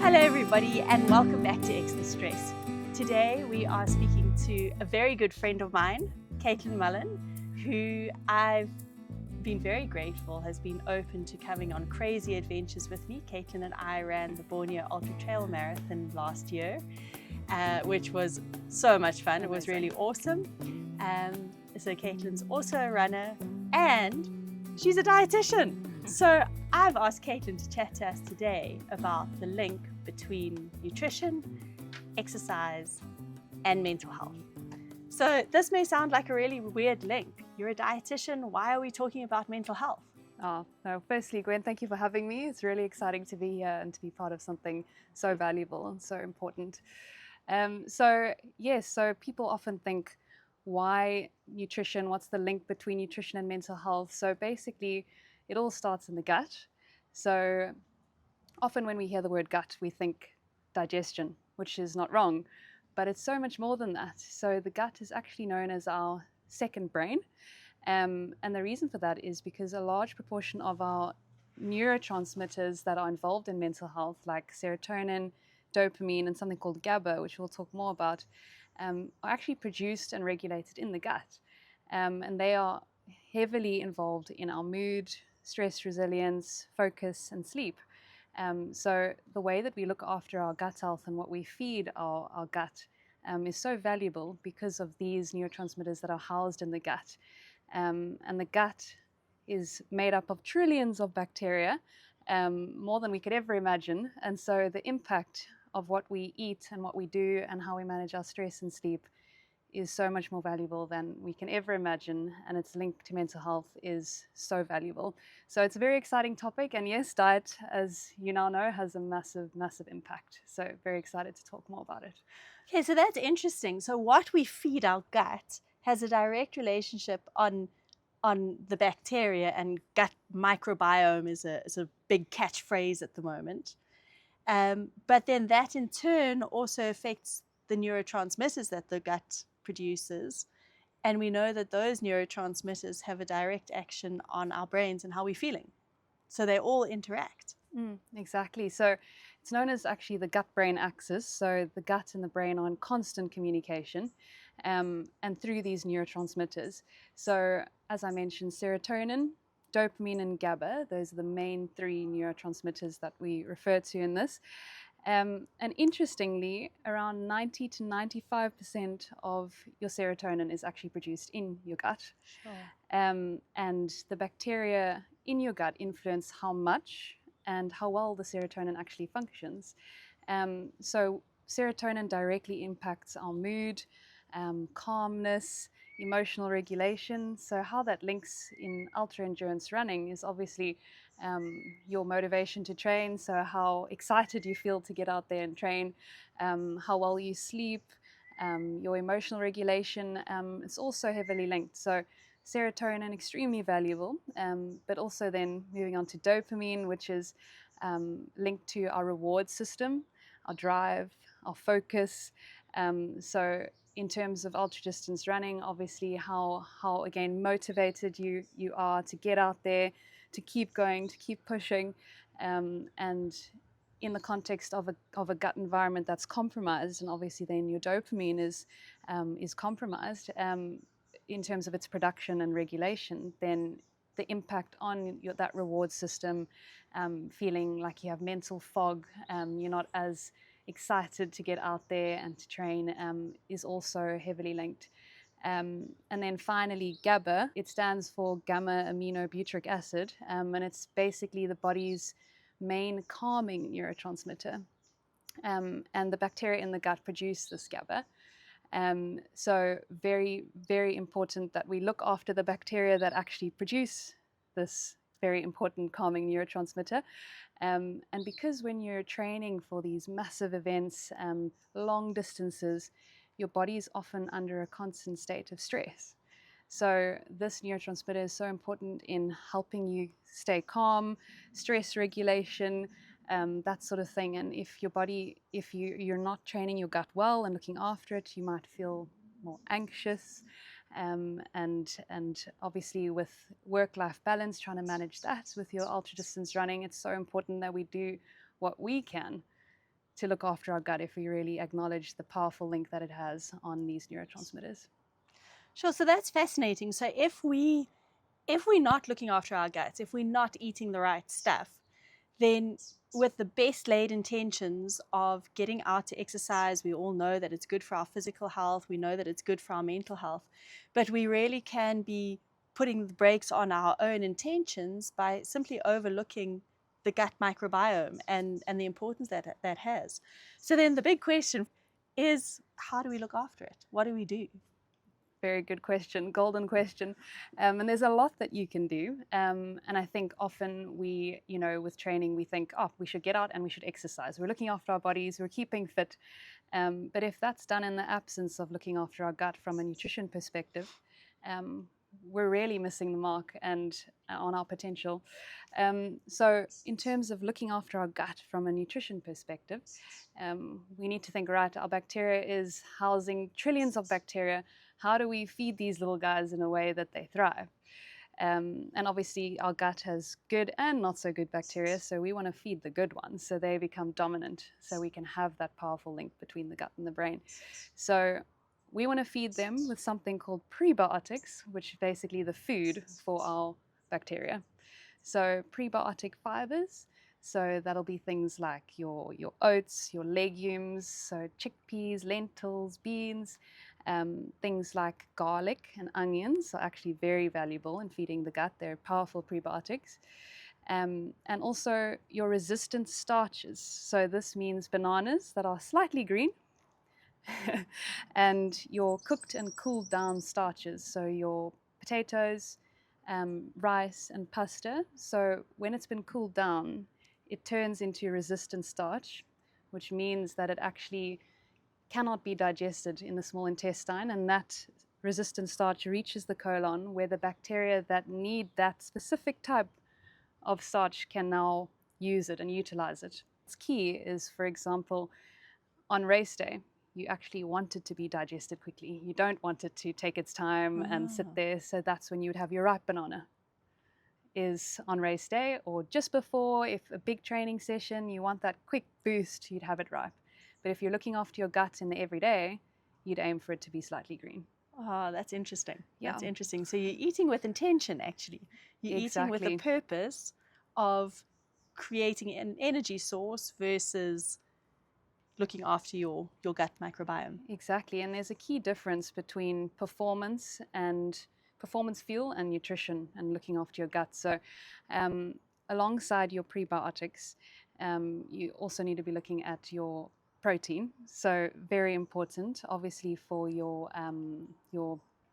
Hello everybody and welcome back to Extra Stress. Today we are speaking to a very good friend of mine, Katelyn Mullon, who I've been very grateful has been open to coming on crazy adventures with me. Katelyn and I ran the Borneo Ultra Trail Marathon last year, which was so much fun. It was really awesome. So Katelyn's also a runner and she's a dietitian. So I've asked Katelyn to chat to us today about the link between nutrition, exercise, and mental health. So this may sound like a really weird link. You're a dietitian, why are we talking about mental health? Oh, no, firstly, Gwen, thank you for having me. It's really exciting to be here and to be part of something so valuable and so important. So people often think, why nutrition? What's the link between nutrition and mental health? So basically, it all starts in the gut. So often when we hear the word gut, we think digestion, which is not wrong, but it's so much more than that. So the gut is actually known as our second brain. And the reason for that is because a large proportion of our neurotransmitters that are involved in mental health, like serotonin, dopamine, and something called GABA, which we'll talk more about, are actually produced and regulated in the gut. And they are heavily involved in our mood, stress resilience, focus, and sleep. So the way that we look after our gut health and what we feed our gut is so valuable because of these neurotransmitters that are housed in the gut. And the gut is made up of trillions of bacteria, more than we could ever imagine. And so the impact of what we eat and what we do and how we manage our stress and sleep is so much more valuable than we can ever imagine, and its link to mental health is so valuable. So it's a very exciting topic, and yes, diet, as you now know, has a massive, massive impact. So very excited to talk more about it. Okay, so that's interesting. So what we feed our gut has a direct relationship on the bacteria, and gut microbiome is a big catchphrase at the moment. But then that in turn also affects the neurotransmitters that the gut produces. And we know that those neurotransmitters have a direct action on our brains and how we're feeling. So they all interact. Exactly. So it's known as actually the gut-brain axis. So the gut and the brain are in constant communication, and through these neurotransmitters. So as I mentioned, serotonin, dopamine, and GABA, those are the main three neurotransmitters that we refer to in this. And interestingly, around 90 to 95% of your serotonin is actually produced in your gut. Sure. And the bacteria in your gut influence how much and how well the serotonin actually functions. So serotonin directly impacts our mood, calmness, emotional regulation. So how that links in ultra endurance running is obviously your motivation to train. So how excited you feel to get out there and train, how well you sleep, your emotional regulation. It's also heavily linked. So serotonin, extremely valuable, but also then moving on to dopamine, which is linked to our reward system, our drive, our focus. So in terms of ultra distance running, obviously how again motivated you are to get out there, to keep going, to keep pushing, and in the context of a gut environment that's compromised, and obviously then your dopamine is compromised in terms of its production and regulation, then the impact on that reward system, feeling like you have mental fog, you're not as excited to get out there and to train, is also heavily linked. And then finally, GABA, it stands for gamma aminobutyric acid, and it's basically the body's main calming neurotransmitter. And the bacteria in the gut produce this GABA. So very, very important that we look after the bacteria that actually produce this very important calming neurotransmitter. And because when you're training for these massive events, long distances, your body is often under a constant state of stress. So this neurotransmitter is so important in helping you stay calm, stress regulation, that sort of thing. And if you're not training your gut well and looking after it, you might feel more anxious. And obviously with work-life balance, trying to manage that with your ultra distance running, it's so important that we do what we can to look after our gut if we really acknowledge the powerful link that it has on these neurotransmitters. Sure. So that's fascinating. So if we're not looking after our guts, if we're not eating the right stuff, then with the best laid intentions of getting out to exercise, we all know that it's good for our physical health. We know that it's good for our mental health, but we really can be putting the brakes on our own intentions by simply overlooking the gut microbiome and the importance that that has. So then the big question is, how do we look after it? What do we do? Very good question, golden question. And there's a lot that you can do. And I think often we, with training, we think, oh, we should get out and we should exercise. We're looking after our bodies, we're keeping fit. But if that's done in the absence of looking after our gut from a nutrition perspective, we're really missing the mark and on our potential. So in terms of looking after our gut from a nutrition perspective, we need to think, right, our bacteria is housing trillions of bacteria. How do we feed these little guys in a way that they thrive? And obviously our gut has good and not so good bacteria, so we want to feed the good ones so they become dominant, so we can have that powerful link between the gut and the brain. So we want to feed them with something called prebiotics, which is basically the food for our bacteria. So prebiotic fibers, so that'll be things like your oats, your legumes, so chickpeas, lentils, beans, things like garlic and onions are actually very valuable in feeding the gut. They're powerful prebiotics. And also your resistant starches. So this means bananas that are slightly green, and your cooked and cooled down starches, so your potatoes, rice and pasta. So when it's been cooled down, it turns into resistant starch, which means that it actually cannot be digested in the small intestine, and that resistant starch reaches the colon, where the bacteria that need that specific type of starch can now use it and utilize it. What's key is, for example, on race day, you actually want it to be digested quickly. You don't want it to take its time and sit there. So that's when you would have your ripe banana, is on race day, or just before, if a big training session, you want that quick boost, you'd have it ripe. But if you're looking after your gut in the everyday, you'd aim for it to be slightly green. Oh, that's interesting. Yeah. That's interesting. So you're eating with intention, actually. You're eating with the purpose of creating an energy source versus looking after your gut microbiome. Exactly. And there's a key difference between performance fuel and nutrition and looking after your gut. So alongside your prebiotics, you also need to be looking at your protein. So very important, obviously, for your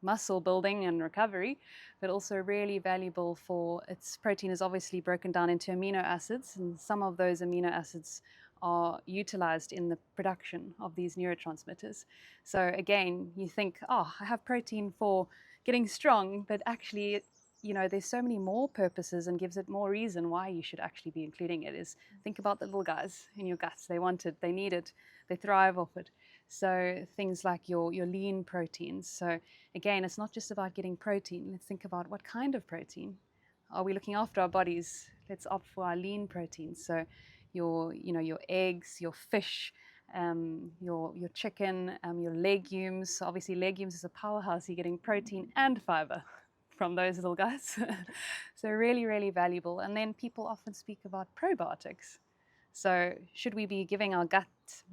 muscle building and recovery, but also really valuable for its protein is obviously broken down into amino acids, and some of those amino acids are utilized in the production of these neurotransmitters. So again, you think, oh, I have protein for getting strong, but actually, there's so many more purposes, and gives it more reason why you should actually be including it. Is think about the little guys in your guts. They want it, they need it, they thrive off it. So things like your lean proteins. So again, it's not just about getting protein. Let's think about what kind of protein. Are we looking after our bodies? Let's opt for our lean proteins. So your eggs, your fish, your chicken, your legumes. Obviously, legumes is a powerhouse. You're getting protein and fiber from those little guys. So really, really valuable. And then people often speak about probiotics. So should we be giving our gut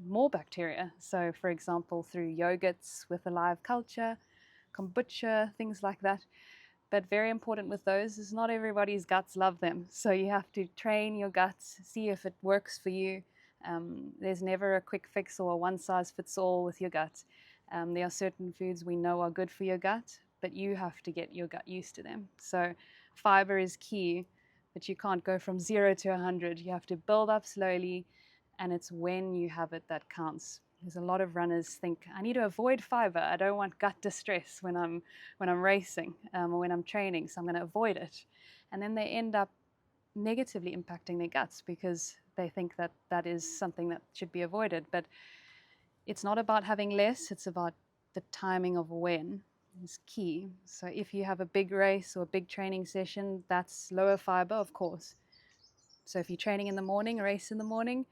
more bacteria? So for example, through yogurts with a live culture, kombucha, things like that. But very important with those is not everybody's guts love them. So you have to train your guts, see if it works for you. There's never a quick fix or a one size fits all with your gut. There are certain foods we know are good for your gut, but you have to get your gut used to them. So fiber is key, but you can't go from 0 to 100. You have to build up slowly, and it's when you have it that counts. There's a lot of runners think, I need to avoid fiber. I don't want gut distress when I'm racing or when I'm training, so I'm going to avoid it. And then they end up negatively impacting their guts because they think that that is something that should be avoided. But it's not about having less, it's about the timing of when is key. So if you have a big race or a big training session, that's lower fiber, of course. So if you're training in the morning, a race in the morning,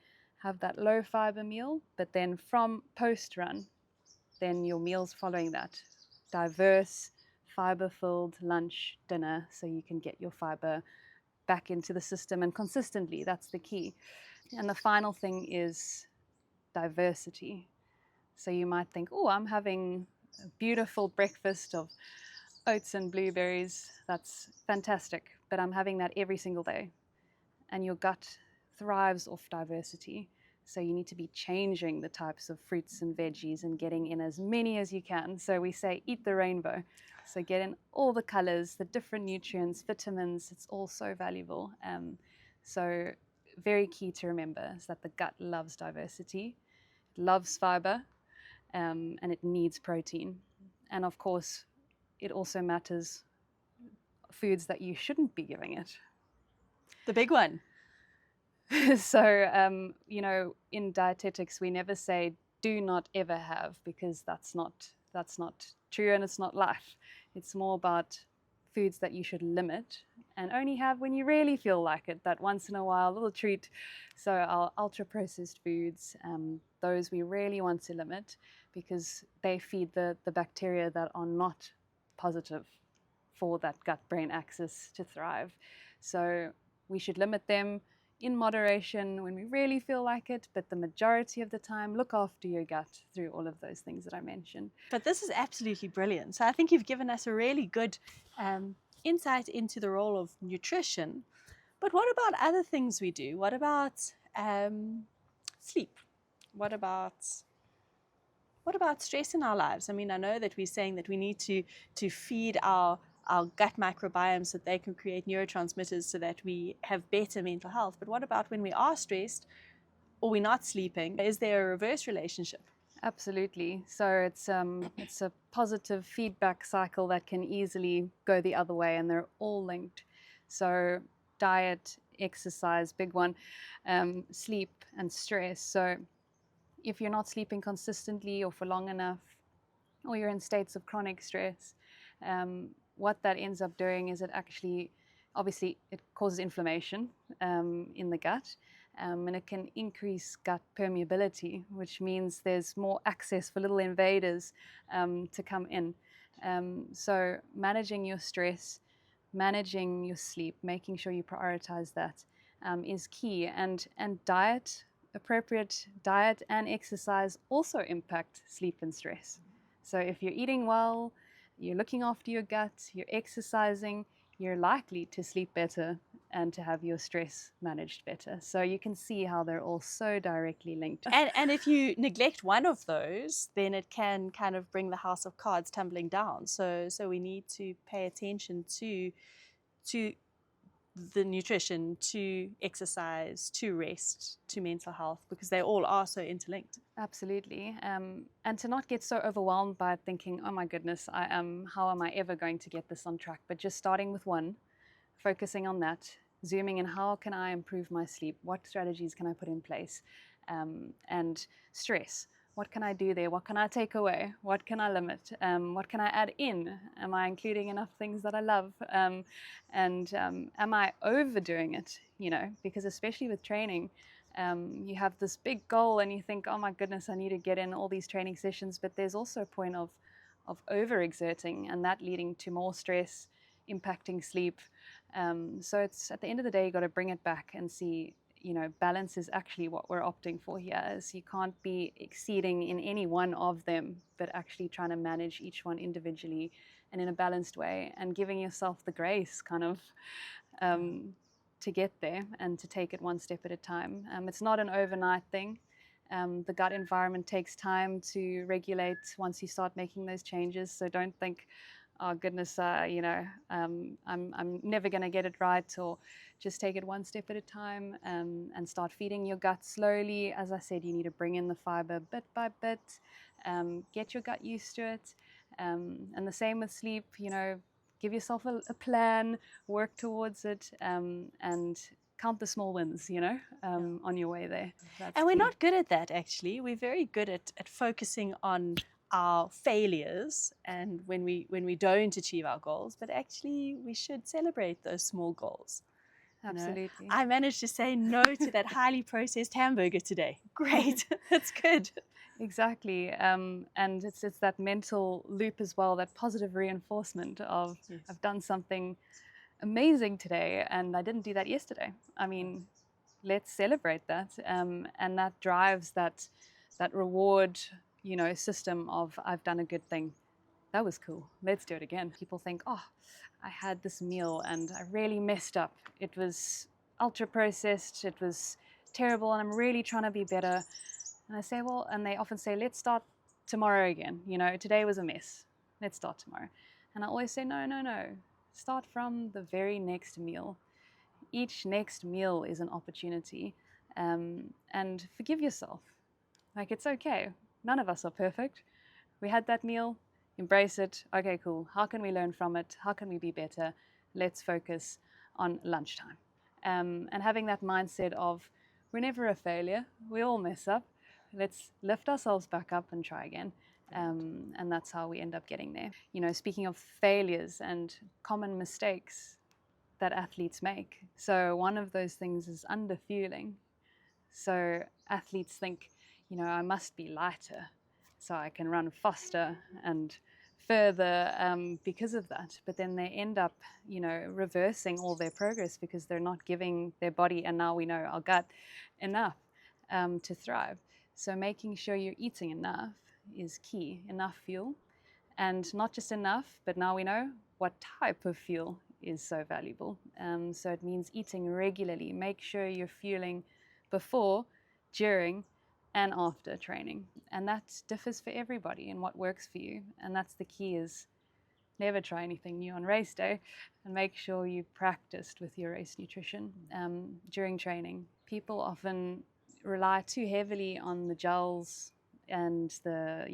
have that low fiber meal, but then from post-run, then your meals following that. Diverse, fiber-filled lunch, dinner, so you can get your fiber back into the system and consistently. That's the key. And the final thing is diversity. So you might think, oh, I'm having a beautiful breakfast of oats and blueberries. That's fantastic. But I'm having that every single day. And your gut thrives off diversity. So you need to be changing the types of fruits and veggies and getting in as many as you can. So we say eat the rainbow. So get in all the colors, the different nutrients, vitamins. It's all so valuable. So very key to remember is that the gut loves diversity, it loves fiber, and it needs protein. And of course, it also matters foods that you shouldn't be giving it. The big one. So, in dietetics, we never say do not ever have, because that's not true and it's not life. It's more about foods that you should limit and only have when you really feel like it, that once in a while little treat. So our ultra-processed foods, those we really want to limit because they feed the bacteria that are not positive for that gut-brain axis to thrive. So we should limit them in moderation when we really feel like it, but the majority of the time, look after your gut through all of those things that I mentioned. But this is absolutely brilliant. So I think you've given us a really good insight into the role of nutrition. But what about other things we do? What about sleep? What about stress in our lives? I mean, I know that we're saying that we need to feed our gut microbiome so that they can create neurotransmitters so that we have better mental health. But what about when we are stressed or we're not sleeping? Is there a reverse relationship? Absolutely. So it's a positive feedback cycle that can easily go the other way, and they're all linked. So diet, exercise, big one, sleep and stress. So if you're not sleeping consistently or for long enough, or you're in states of chronic stress, what that ends up doing is it actually, obviously, it causes inflammation in the gut, and it can increase gut permeability, which means there's more access for little invaders to come in. So managing your stress, managing your sleep, making sure you prioritize that is key. And diet, appropriate diet and exercise also impact sleep and stress. So if you're eating well, you're looking after your gut, you're exercising, you're likely to sleep better and to have your stress managed better. So you can see how they're all so directly linked. And if you neglect one of those, then it can kind of bring the house of cards tumbling down. So we need to pay attention to the nutrition, to exercise, to rest, to mental health, because they all are so interlinked. Absolutely. And to not get so overwhelmed by thinking, oh my goodness, how am I ever going to get this on track? But just starting with one, focusing on that, zooming in, how can I improve my sleep? What strategies can I put in place? And stress. What can I do there? What can I take away? What can I limit? What can I add in? Am I including enough things that I love? And am I overdoing it? Because especially with training, you have this big goal and you think, oh my goodness, I need to get in all these training sessions. But there's also a point of overexerting, and that leading to more stress, impacting sleep. So it's at the end of the day, you got to bring it back and see, balance is actually what we're opting for here. Is you can't be exceeding in any one of them, but actually trying to manage each one individually and in a balanced way, and giving yourself the grace kind of to get there and to take it one step at a time. It's not an overnight thing. The gut environment takes time to regulate once you start making those changes. So don't think, oh goodness, I'm never going to get it right, or just take it one step at a time and start feeding your gut slowly. As I said, you need to bring in the fiber bit by bit, get your gut used to it. And the same with sleep, give yourself a plan, work towards it, and count the small wins, on your way there. And we're not good at that, actually. We're very good at focusing on our failures and when we don't achieve our goals, but actually we should celebrate those small goals. You know, Absolutely. I managed to say no to that highly processed hamburger today. Great, that's good. Exactly. And it's that mental loop as well, that positive reinforcement of Yes. I've done something amazing today and I didn't do that yesterday. I mean, let's celebrate that. And that drives that reward, system of I've done a good thing. That was cool. Let's do it again. People think, oh, I had this meal and I really messed up. It was ultra processed. It was terrible. And I'm really trying to be better. And I say, well, and they often say, let's start tomorrow again. Today was a mess. Let's start tomorrow. And I always say, no, no, no. Start from the very next meal. Each next meal is an opportunity. And forgive yourself. Like, it's okay. None of us are perfect. We had that meal, embrace it. Okay, cool. How can we learn from it? How can we be better? Let's focus on lunchtime. And having that mindset of we're never a failure. We all mess up. Let's lift ourselves back up and try again. And that's how we end up getting there. Speaking of failures and common mistakes that athletes make. So one of those things is underfueling. So athletes think, I must be lighter so I can run faster and further because of that. But then they end up, reversing all their progress because they're not giving their body, and now we know our gut, enough to thrive. So making sure you're eating enough is key, enough fuel. And not just enough, but now we know what type of fuel is so valuable. So it means eating regularly. Make sure you're fueling before, during, and after training. And that differs for everybody and what works for you. And that's the key, is never try anything new on race day, and make sure you've practiced with your race nutrition during training. People often rely too heavily on the gels and the,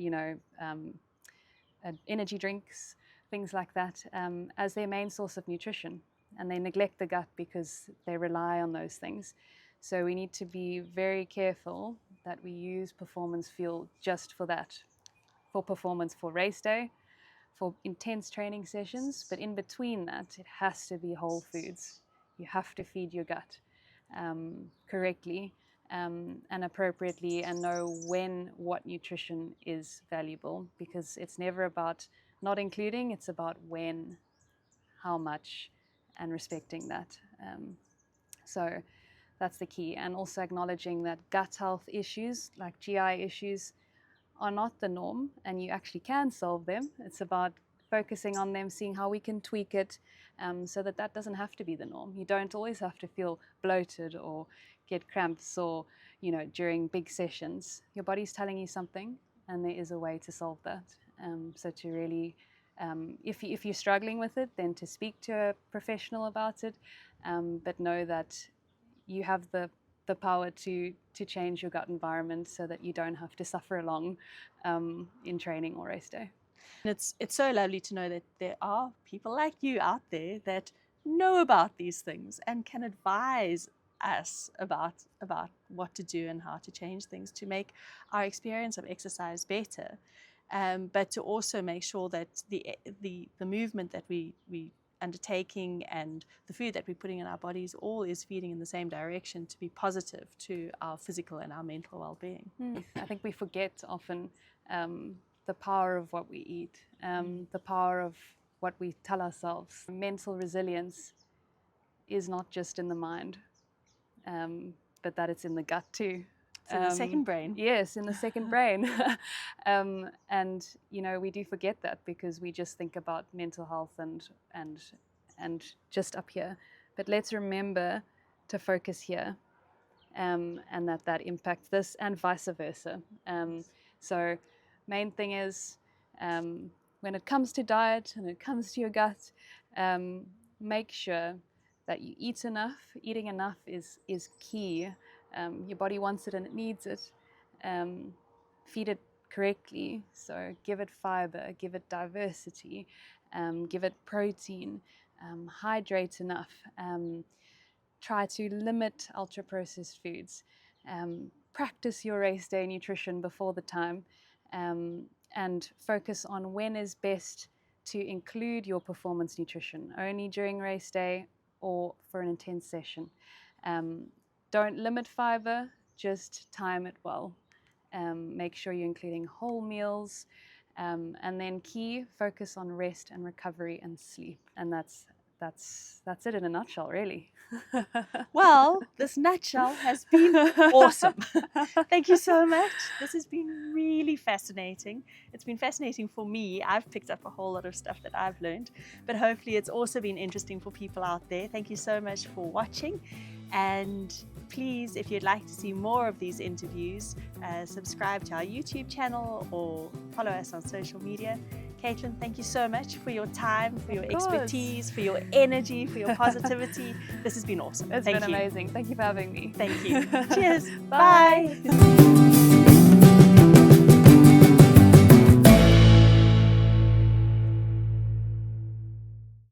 energy drinks, things like that, as their main source of nutrition. And they neglect the gut because they rely on those things. So we need to be very careful that we use performance fuel just for that, for performance, for race day, for intense training sessions. But in between that, it has to be whole foods. You have to feed your gut correctly and appropriately, and know when what nutrition is valuable, because it's never about not including, it's about when, how much, and respecting that. So that's the key. And also acknowledging that gut health issues like GI issues are not the norm, and you actually can solve them. It's about focusing on them, seeing how we can tweak it so that doesn't have to be the norm. You don't always have to feel bloated or get cramps or, during big sessions. Your body's telling you something, and there is a way to solve that. So to really, if you're struggling with it, then to speak to a professional about it, but know that you have the power to change your gut environment so that you don't have to suffer along in training or race day. It's so lovely to know that there are people like you out there that know about these things and can advise us about what to do and how to change things to make our experience of exercise better, but to also make sure that the movement that we undertaking and the food that we're putting in our bodies all is feeding in the same direction to be positive to our physical and our mental well-being. I think we forget often the power of what we eat, the power of what we tell ourselves. Mental resilience is not just in the mind, but that it's in the gut too. It's in the second brain. Yes, in the second brain. And we do forget that because we just think about mental health and just up here. But let's remember to focus here, and that impacts this and vice versa. So main thing is, when it comes to diet and it comes to your gut, make sure that you eat enough. Eating enough is key. Your body wants it and it needs it. Feed it correctly. So give it fiber, give it diversity, give it protein, hydrate enough. Try to limit ultra-processed foods. Practice your race day nutrition before the time, and focus on when is best to include your performance nutrition. Only during race day or for an intense session. Don't limit fiber, just time it well. Make sure you're including whole meals, and then focus on rest and recovery and sleep. And that's it in a nutshell, really. Well, this nutshell has been awesome. Thank you so much. This has been really fascinating. It's been fascinating for me. I've picked up a whole lot of stuff that I've learned, but hopefully it's also been interesting for people out there. Thank you so much for watching. And please, if you'd like to see more of these interviews, subscribe to our YouTube channel or follow us on social media. Katelyn, thank you so much for your time, for your expertise, for your energy, for your positivity. This has been awesome. It's been amazing. Thank you for having me. Thank you. Cheers. Bye. Bye.